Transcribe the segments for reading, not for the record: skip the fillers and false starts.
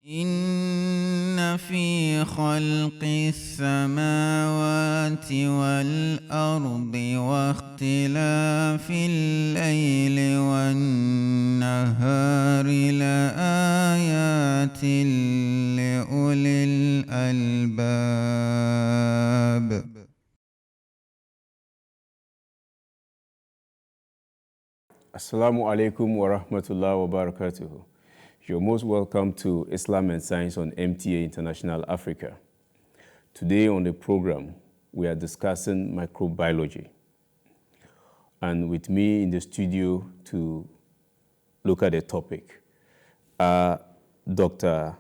إن في خلق السماوات والأرض واختلاف الليل والنهار لآيات لأولي الألباب. Assalamu alaikum wa rahmatullahi wa barakatuhu. You're most welcome to Islam and Science on MTA International Africa. Today on the program, we are discussing microbiology. And with me in the studio to look at the topic are Dr.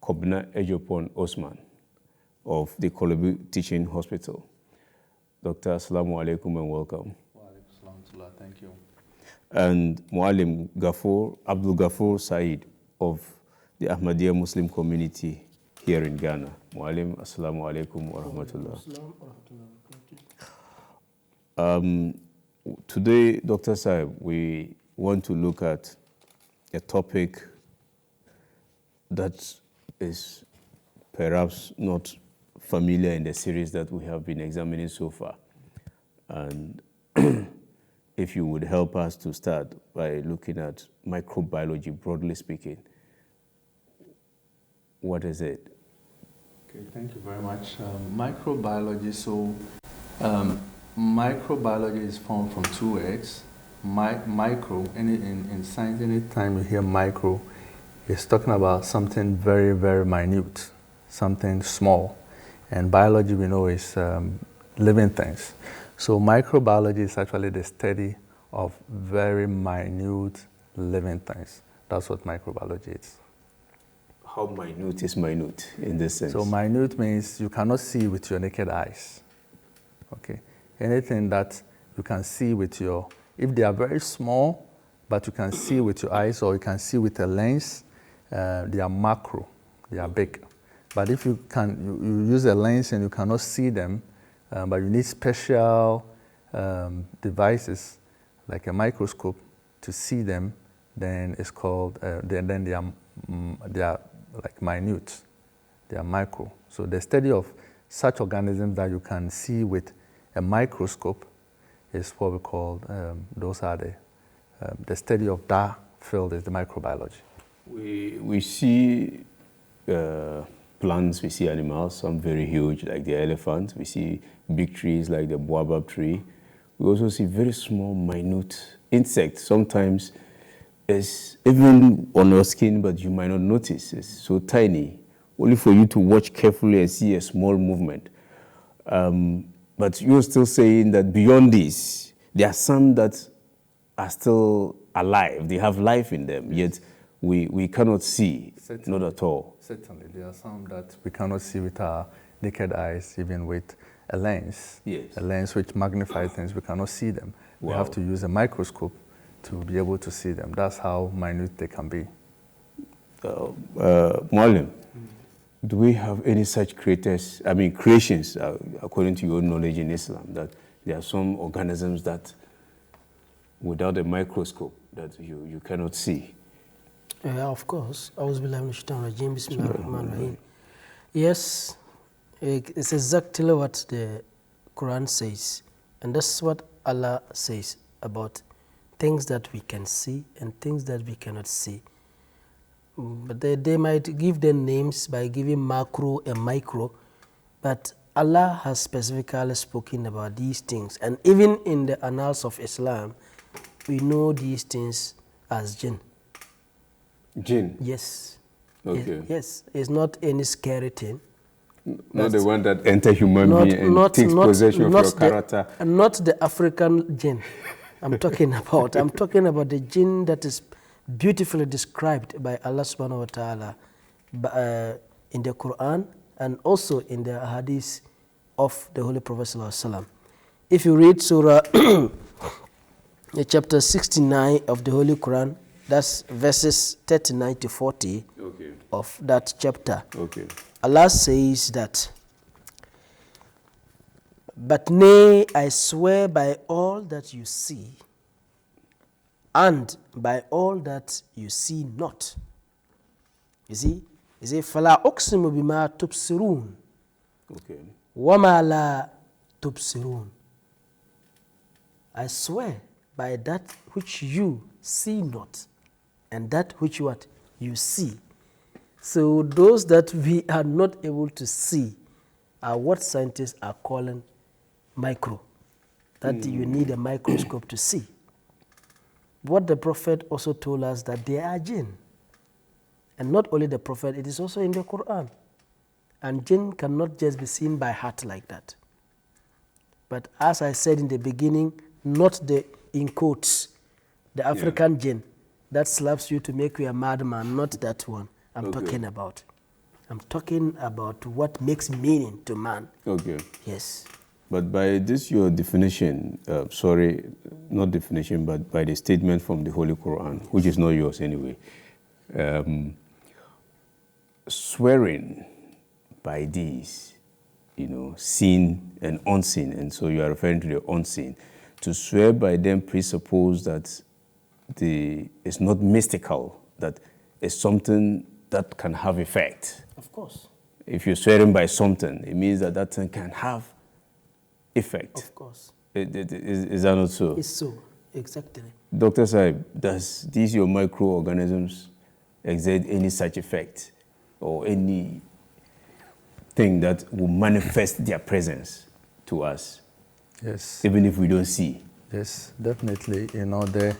Kobna Ejopon Osman of the Kolobu Teaching Hospital. Dr. Assalamu alaikum and welcome. Wa alaikum salam. Thank you. And Muallim Abdul Ghafoor Said of the Ahmadiyya Muslim community here in Ghana. Muallim, assalamu alaikum wa rahmatullah. Today, Dr. Saib, we want to look at a topic that is perhaps not familiar in the series that we have been examining so far. And if you would help us to start by looking at microbiology, broadly speaking, what is it? Okay, thank you very much. Microbiology, microbiology is formed from two words. Micro, in science, anytime you hear micro, it's talking about something very, very minute, something small. And biology, we know, is living things. So microbiology is actually the study of very minute living things. That's what microbiology is. How minute is minute in this sense? So minute means you cannot see with your naked eyes. Okay. Anything that you can see with if they are very small, but you can see with your eyes or you can see with a lens, they are macro, they are big. But if you use a lens and you cannot see them, but you need special devices like a microscope to see them, then it's called, then they are like minute, they are micro. So the study of such organisms that you can see with a microscope is what we call, those are the study of that field is the microbiology. We see plants, we see animals, some very huge like the elephant. We see big trees like the baobab tree. We also see very small, minute insects. Sometimes it's even on your skin, but you might not notice. It's so tiny, only for you to watch carefully and see a small movement. But you're still saying that beyond this, there are some that are still alive. They have life in them, yet we cannot see, certainly, not at all. Certainly, there are some that we cannot see with our naked eyes, even with a lens. Yes. A lens which magnifies things, we cannot see them. Wow. We have to use a microscope to be able to see them. That's how minute they can be. Muallim, do we have any such creations, according to your knowledge in Islam, that there are some organisms that without a microscope that you cannot see? Of course. Yes, it's exactly what the Quran says. And that's what Allah says about things that we can see and things that we cannot see. But they might give them names by giving macro and micro. But Allah has specifically spoken about these things. And even in the annals of Islam, we know these things as jinn. Jinn? Yes. Okay. Yes. It's not any scary thing. Not the one that enter human being and takes possession of your character. Not the African jinn I'm talking about. I'm talking about the jinn that is beautifully described by Allah subhanahu wa ta'ala in the Quran and also in the hadith of the Holy Prophet sallallahu alaihi wasallam. If you read Surah chapter 69 of the Holy Quran, that's verses 39 to 40 of that chapter. Allah says that, "But nay, I swear by all that you see and by all that you see not, You see? He says, فَلَا أُقْسِمُ بِمَا تُبْصِرُونَ Okay. وَمَا لَا تُبْصِرُونَ. I swear by that which you see not, and that which what you see. So those that we are not able to see are what scientists are calling micro, that you need a microscope to see. What the Prophet also told us that they are jinn. And not only the Prophet, it is also in the Quran. And jinn cannot just be seen by heart like that. But as I said in the beginning, not the, in quotes, the African jinn that slaps you to make you a madman, not that one I'm talking about. I'm talking about what makes meaning to man. Okay. Yes. But by this your definition, sorry, not definition, but by the statement from the Holy Quran, which is not yours anyway, swearing by these, you know, seen and unseen, and so you are referring to the unseen, to swear by them presuppose that it's not mystical, that it's something that can have effect. Of course. If you're swearing by something, it means that that thing can have effect. Of course. Is that not so? It's so, exactly. Dr. Saib, does these your microorganisms exert any such effect or any thing that will manifest their presence to us? Yes. Even if we don't see? Yes, definitely. You know, the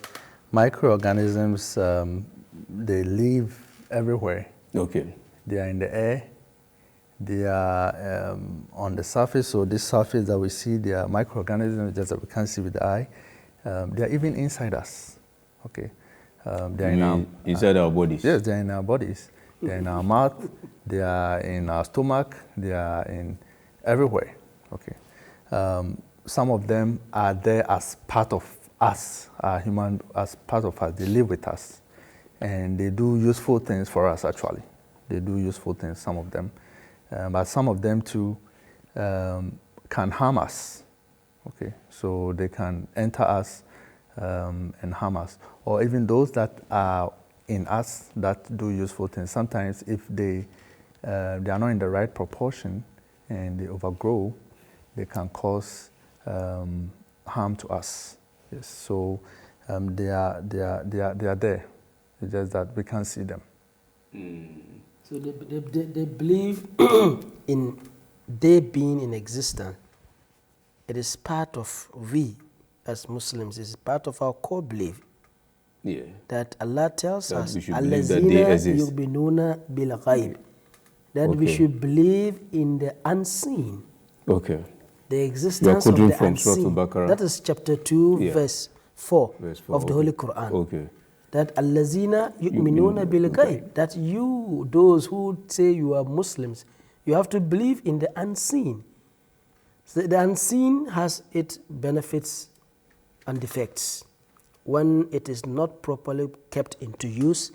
microorganisms, they live everywhere. Okay. They are in the air. They are on the surface. So this surface that we see, they are microorganisms just that we can't see with the eye. They are even inside us. Okay. They are inside our bodies? Yes, they are in our bodies. They are in our mouth. They are in our stomach. They are in everywhere. Okay. Some of them are there as part of us, as part of us. They live with us. And they do useful things for us, actually. They do useful things, some of them. But some of them, too, can harm us. Okay, so they can enter us and harm us. Or even those that are in us that do useful things. Sometimes if they are not in the right proportion and they overgrow, they can cause harm to us. Yes, so they are there. It's just that we can't see them. So they believe in they being in existence. It is part of we as Muslims. It is part of our core belief. Yeah. That Allah tells us, "Allazina yu'minuna bil ghaib," that we should believe in the unseen. Okay. The existence of the unseen. That is chapter 2, verse 4 of the Holy Quran. Okay. That allazina yu'minuna bil ghaib, that you, those who say you are Muslims, you have to believe in the unseen. So the unseen has its benefits and defects. When it is not properly kept into use,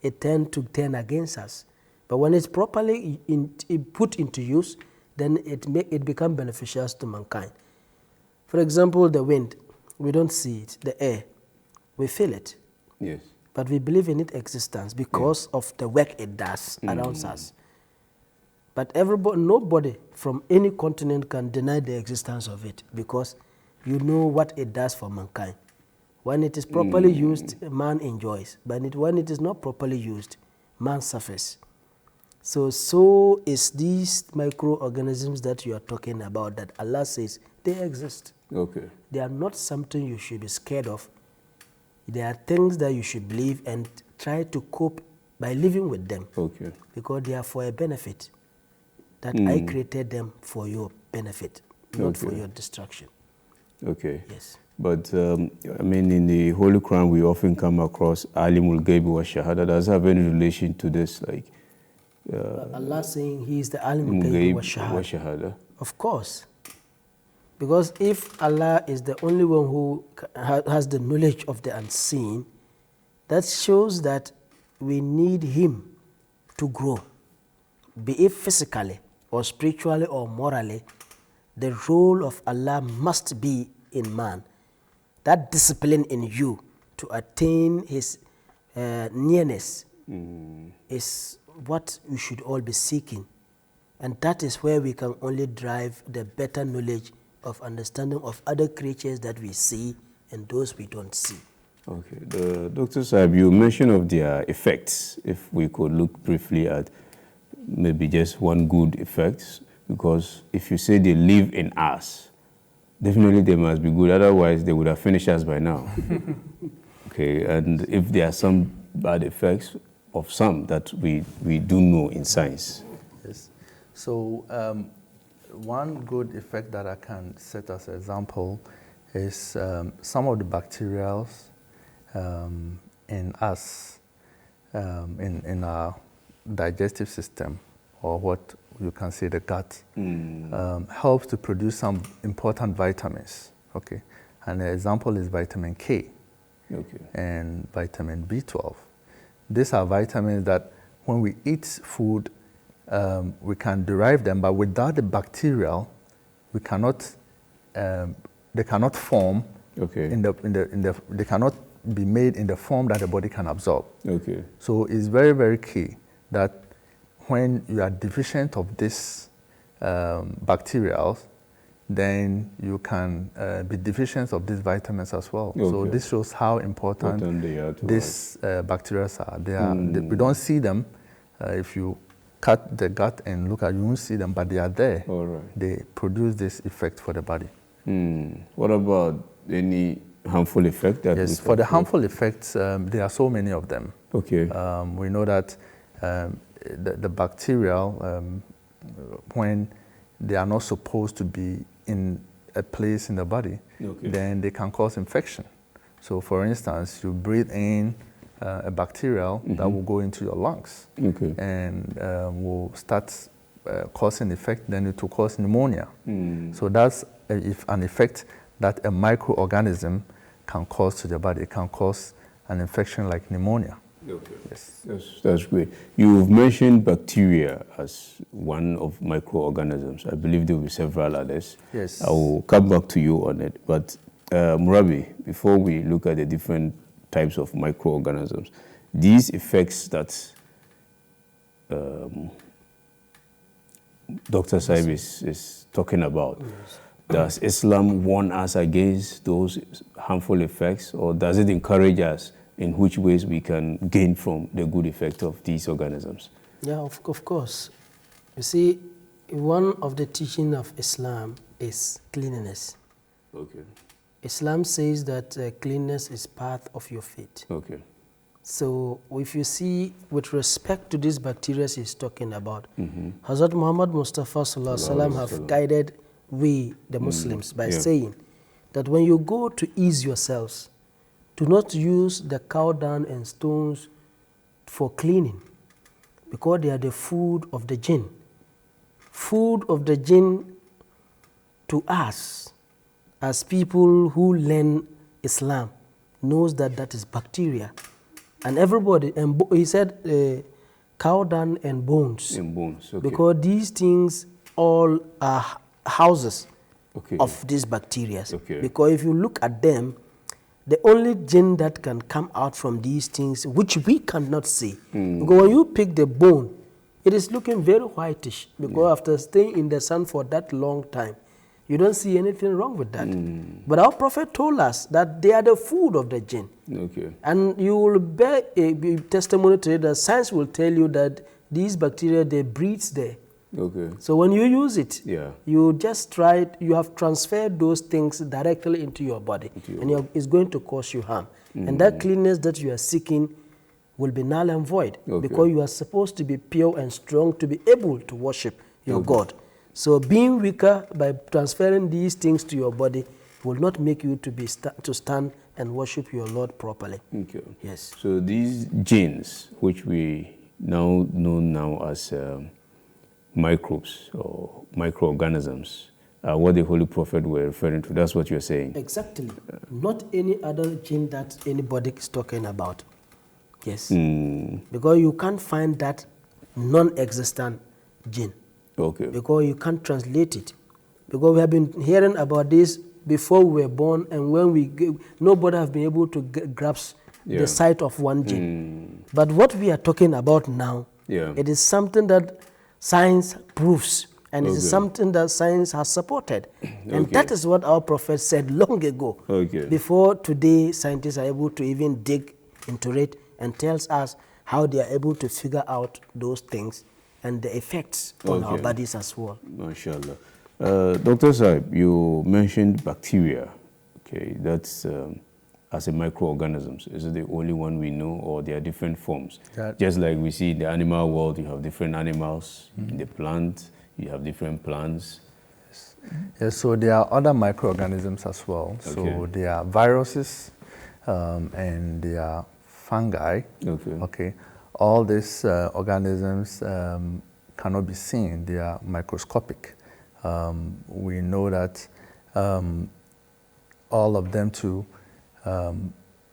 it tends to turn against us. But when it's properly put into use, then it becomes beneficial to mankind. For example, the wind, we don't see it. The air, we feel it. Yes. But we believe in its existence because of the work it does around us. But nobody from any continent can deny the existence of it because you know what it does for mankind. When it is properly used, man enjoys. But when it is not properly used, man suffers. So is these microorganisms that you are talking about that Allah says they exist. Okay. They are not something you should be scared of. They are things that you should believe and try to cope by living with them. Okay. Because they are for a benefit. That I created them for your benefit, not for your destruction. Okay. Yes. But, I mean, in the Holy Quran, we often come across Alimul Ghaibi wa Shahada. Does it have any relation to this? Like, Allah saying He is the Alimul Ghaibi wa Shahada. Of course. Because if Allah is the only one who has the knowledge of the unseen, that shows that we need Him to grow. Be it physically or spiritually or morally, the role of Allah must be in man. That discipline in you to attain His nearness is what we should all be seeking. And that is where we can only drive the better knowledge of understanding of other creatures that we see and those we don't see. Okay. Dr. Saab, you mentioned of their effects. If we could look briefly at maybe just one good effect, because if you say they live in us, definitely they must be good. Otherwise, they would have finished us by now. Okay. And if there are some bad effects of some that we do know in science. Yes. So one good effect that I can set as an example is some of the bacteria in us, in our digestive system, or what you can say the gut, helps to produce some important vitamins. Okay, and the example is vitamin K, and vitamin B12. These are vitamins that when we eat food, we can derive them, but without the bacteria, we cannot. They cannot form. Okay. They cannot be made in the form that the body can absorb. Okay. So it's very, very key that when you are deficient of this bacteria, then you can be deficient of these vitamins as well. Okay. So this shows how important these bacteria are. We don't see them. If you cut the gut and look at, you won't see them, but they are there. All right. They produce this effect for the body. What about any harmful effect? Yes, for the harmful effects, there are so many of them. Okay. We know that the bacteria, when they are not supposed to be in a place in the body, then they can cause infection. So for instance, you breathe in a bacteria that will go into your lungs and will start causing effect, then it will cause pneumonia. So that's an effect that a microorganism can cause to the body. It can cause an infection like pneumonia. Okay. Yes. That's great. You've mentioned bacteria as one of microorganisms. I believe there will be several others. Yes. I will come back to you on it. But Murabi, before we look at the different types of microorganisms, these effects that Dr. Saib is talking about, does Islam warn us against those harmful effects, or does it encourage us in which ways we can gain from the good effect of these organisms? Yeah, of course. You see, one of the teachings of Islam is cleanliness. Okay. Islam says that cleanliness is part of your faith. Okay. So if you see, with respect to these bacteria he's talking about, Hazrat Muhammad Mustafa Sallallahu Alaihi Wasallam have guided we, the Muslims, by saying that when you go to ease yourselves, do not use the cow dung and stones for cleaning, because they are the food of the jinn. Food of the jinn to us, as people who learn Islam, knows that that is bacteria. And everybody, and he said cow dung and bones. And bones, okay. Because these things all are houses of these bacteria. Okay. Because if you look at them, the only gene that can come out from these things, which we cannot see, because when you pick the bone, it is looking very whitish, because after staying in the sun for that long time, you don't see anything wrong with that. But our Prophet told us that they are the food of the jinn. Okay. And you will bear a testimony to it that science will tell you that these bacteria, they breed there. Okay. So when you use it, you just try it, you have transferred those things directly into your body, and it's going to cause you harm. And that cleanness that you are seeking will be null and void, because you are supposed to be pure and strong to be able to worship your God. So being weaker by transferring these things to your body will not make you to stand and worship your Lord properly. Okay. Yes. So these genes, which we now know as microbes or microorganisms, are what the Holy Prophet were referring to. That's what you're saying. Exactly. Not any other gene that anybody is talking about. Yes. Because you can't find that non-existent gene. Okay. Because you can't translate it. Because we have been hearing about this before we were born, and when nobody has been able to grasp the sight of one gene. But what we are talking about now Yeah. It is something that science proves, and it is something that science has supported. And that is what our prophet said long ago. Before today, scientists are able to even dig into it and tells us how they are able to figure out those things and the effects on our bodies as well. MashaAllah. Dr. Saib, you mentioned bacteria. Okay, that's as a microorganisms. Is it the only one we know, or there are different forms? Just like we see in the animal world, you have different animals. In the plant, you have different plants. Yes, so there are other microorganisms as well. So there are viruses and there are fungi. Okay. All these organisms cannot be seen. They are microscopic. We know that all of them too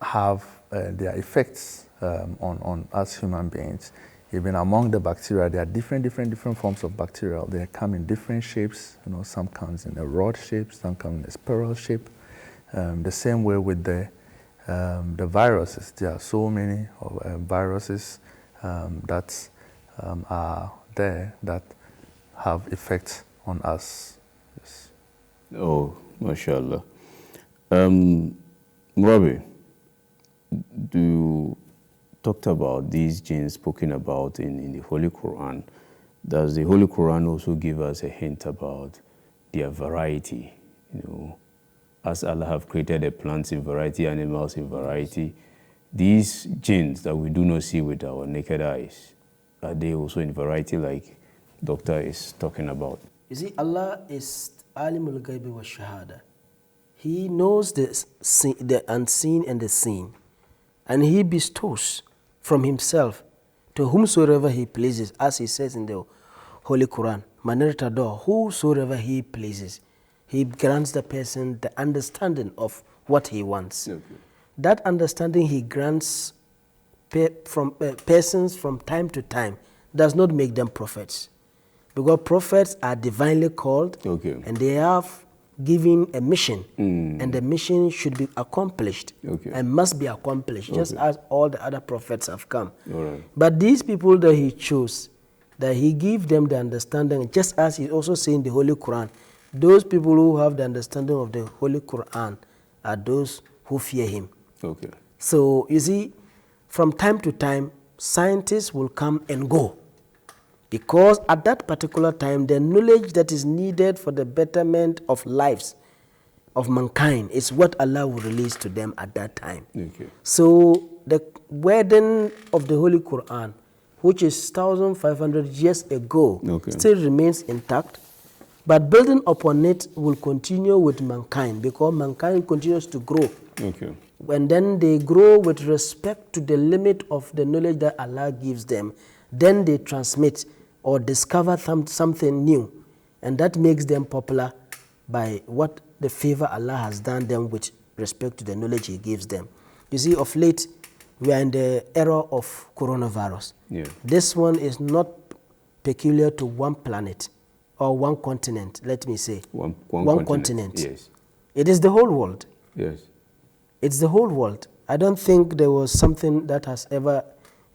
have their effects on us human beings. Even among the bacteria, there are different forms of bacteria. They come in different shapes. You know, some comes in a rod shape, some come in a spiral shape. The same way with the viruses. There are so many viruses that are there that have effects on us. Yes. Oh, mashallah. Murabi, you talked about these genes spoken about in the Holy Quran. Does the Holy Quran also give us a hint about their variety? You know, as Allah have created the plants in variety, animals in variety, these genes that we do not see with our naked eyes, are they also in variety like Doctor is talking about? You see, Allah is Alimul Ghaibi wa Shahada. He knows the unseen and the seen, and He bestows from Himself to whomsoever He pleases, as He says in the Holy Quran, Manirtador, whosoever He pleases. He grants the person the understanding of what he wants. That understanding He grants persons from time to time does not make them prophets. Because prophets are divinely called, and they have given a mission, and the mission should be accomplished and must be accomplished, just as all the other prophets have come. But these people that He chose, that He give them the understanding, just as He also saying in the Holy Quran, those people who have the understanding of the Holy Quran are those who fear Him. So you see, from time to time, scientists will come and go, because at that particular time, the knowledge that is needed for the betterment of lives of mankind is what Allah will release to them at that time. So the wording of the Holy Quran, which is 1,500 years ago, still remains intact, but building upon it will continue with mankind, because mankind continues to grow. When then they grow with respect to the limit of the knowledge that Allah gives them, then they transmit or discover something new, and that makes them popular by what the favor Allah has done them with respect to the knowledge He gives them. You see, of late, we are in the era of coronavirus. This one is not peculiar to one planet or one continent, let me say. One continent. Yes. It is the whole world. Yes. It's the whole world. I don't think there was something that has ever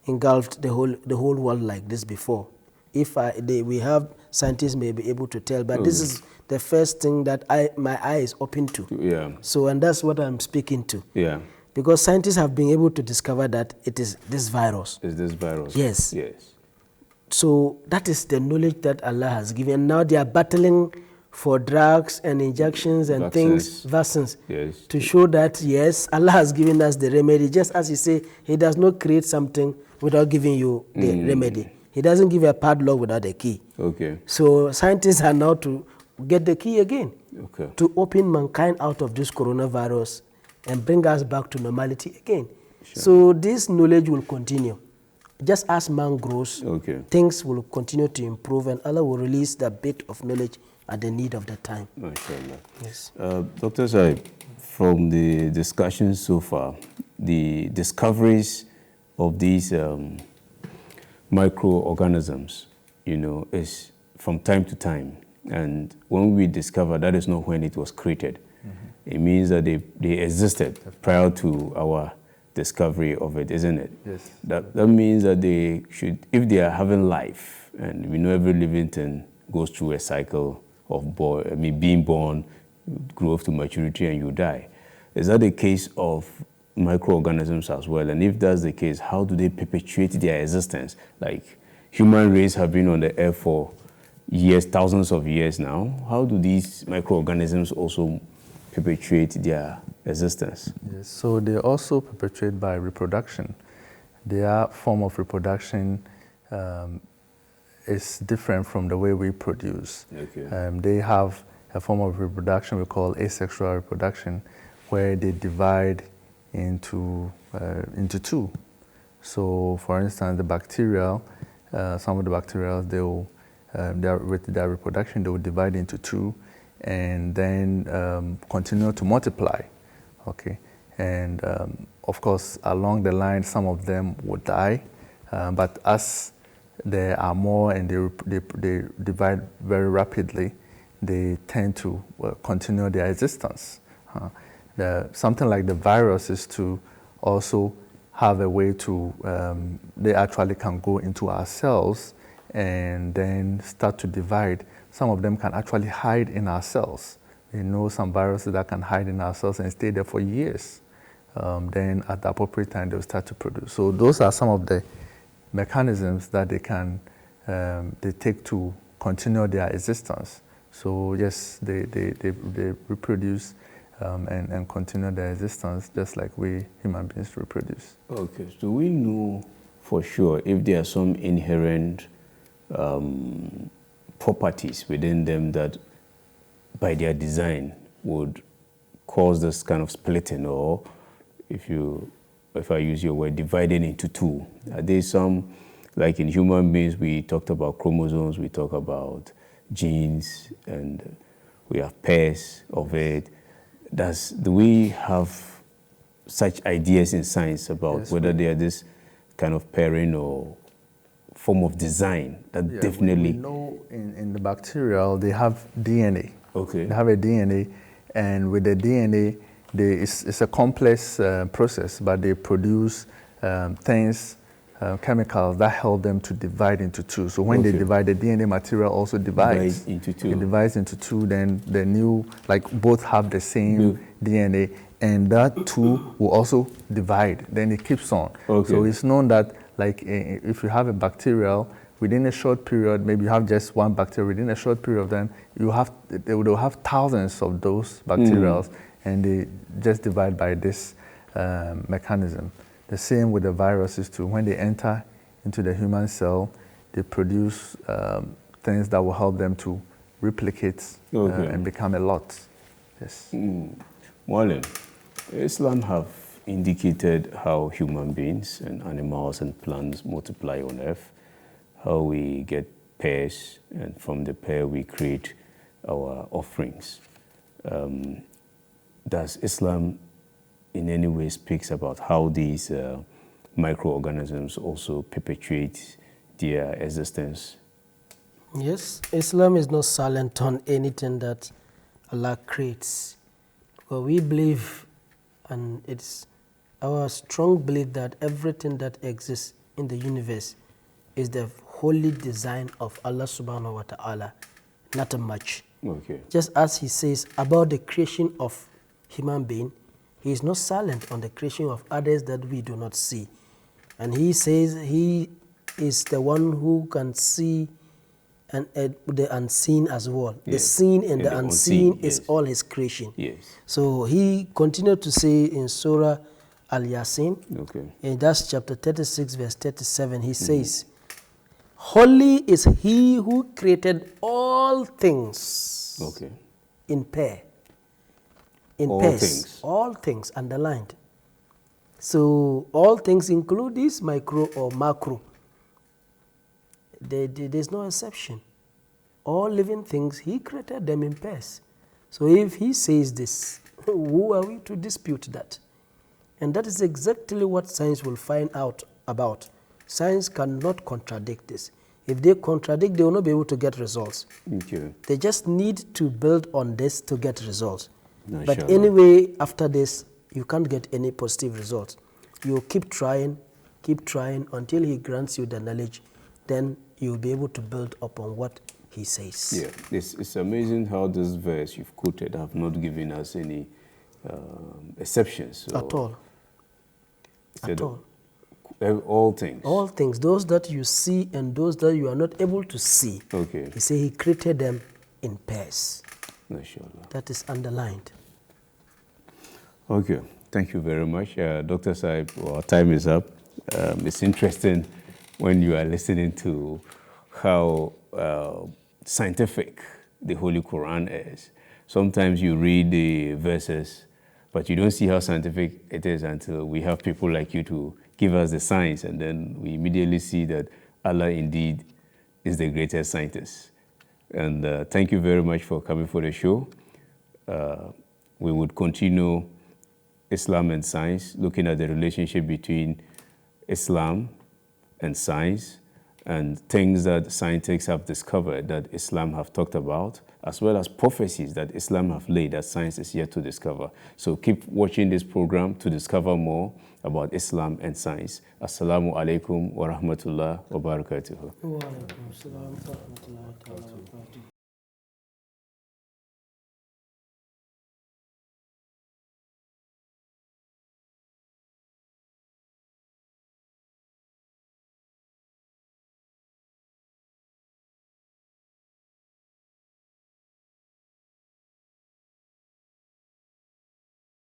engulfed the whole world like this before. If we have scientists may be able to tell, but this is the first thing that my eye is open to. So, and that's what I'm speaking to. Because scientists have been able to discover that it is this virus. Is this virus? Yes. So that is the knowledge that Allah has given. Now they are battling for drugs and injections and vaccines, to show that yes, Allah has given us the remedy. Just as He say, He does not create something without giving you the remedy. He doesn't give a padlock without a key. So scientists are now to get the key again, to open mankind out of this coronavirus and bring us back to normality again. So this knowledge will continue. Just as man grows, things will continue to improve, and Allah will release the bit of knowledge at the need of the time. Yes. Dr. Saib, from the discussions so far, the discoveries of these microorganisms, you know, is from time to time. And when we discover, that is not when it was created. It means that they existed prior to our discovery of it, isn't it? Yes. That means that they should, if they are having life, and we know every living thing goes through a cycle of being born, grow up to maturity, and you die. Is that the case of microorganisms as well? And if that's the case, how do they perpetuate their existence? Like human race have been on the earth for years, thousands of years now. How do these microorganisms also perpetuate their existence? Yes, so they also perpetuate by reproduction. Their form of reproduction is different from the way we produce. Okay. They have a form of reproduction we call asexual reproduction, where they divide into two. So, for instance, the bacterial, some of the bacteria, with their reproduction, they will divide into two, and then continue to multiply. Okay, and of course, along the line, some of them would die, but as there are more and they divide very rapidly, they tend to continue their existence. Something like the virus is to also have a way to, they actually can go into our cells and then start to divide. Some of them can actually hide in our cells. You know, some viruses that can hide in our cells and stay there for years. Then at the appropriate time, they'll start to produce. So those are some of the mechanisms that they take to continue their existence. So yes, they reproduce and continue their existence just like we human beings reproduce. Okay, so we know for sure if there are some inherent properties within them that by their design would cause this kind of splitting, or if I use your word, dividing into two. Are there some, like in human beings, we talked about chromosomes, we talk about genes, and we have pairs of it. Do we have such ideas in science about whether they are this kind of pairing or form of design that definitely... We know in the bacterial, they have DNA. Okay. They have a DNA, and with the DNA, it's a complex process, but they produce things, chemicals that help them to divide into two. So when they divide, the DNA material also divides. Into two. It divides into two, then the new, like both have the same DNA, and that two will also divide. Then it keeps on. Okay. So it's known that, like, if you have a bacterial, within a short period, maybe you have just one bacteria, within a short period of time, they will have thousands of those bacterials, and they just divide by this mechanism. The same with the viruses too. When they enter into the human cell, they produce things that will help them to replicate and become a lot. Yes. Marlon, Islam have indicated how human beings and animals and plants multiply on earth, how we get pairs, and from the pair we create our offerings. Does Islam in any way speaks about how these microorganisms also perpetuate their existence? Yes, Islam is not silent on anything that Allah creates. Well, we believe, and it's our strong belief, that everything that exists in the universe is the holy design of Allah subhanahu wa ta'ala, not much. Okay. Just as he says about the creation of human being, he is not silent on the creation of others that we do not see. And he says he is the one who can see and the unseen as well. Yes. The seen and the unseen is all his creation. Yes. So he continued to say in Surah Al-Yasin, in that's chapter 36, verse 37, he says, "Holy is he who created all things in pair." In pairs. All things underlined. So all things include this micro or macro. There's no exception. All living things, he created them in pairs. So if he says this, who are we to dispute that? And that is exactly what science will find out about. Science cannot contradict this. If they contradict, they will not be able to get results. They just need to build on this to get results. But anyway, after this, you can't get any positive results. You keep trying until he grants you the knowledge. Then you'll be able to build upon what he says. Yeah, it's amazing how this verse you've quoted have not given us any exceptions. So At all. At all. All things. All things, those that you see and those that you are not able to see. Okay. He said he created them in pairs. MashaAllah. That is underlined. Okay, thank you very much. Dr. Saib, our time is up. It's interesting when you are listening to how scientific the Holy Quran is. Sometimes you read the verses, but you don't see how scientific it is until we have people like you to give us the science, and then we immediately see that Allah indeed is the greatest scientist. And thank you very much for coming for the show. We would continue Islam and science, looking at the relationship between Islam and science, and things that scientists have discovered that Islam have talked about, as well as prophecies that Islam have laid that science is yet to discover. So keep watching this program to discover more about Islam and science. Assalamu alaikum wa rahmatullah wa barakatuhu. Wa alaikum assalam wa rahmatullahi wa barakatuh.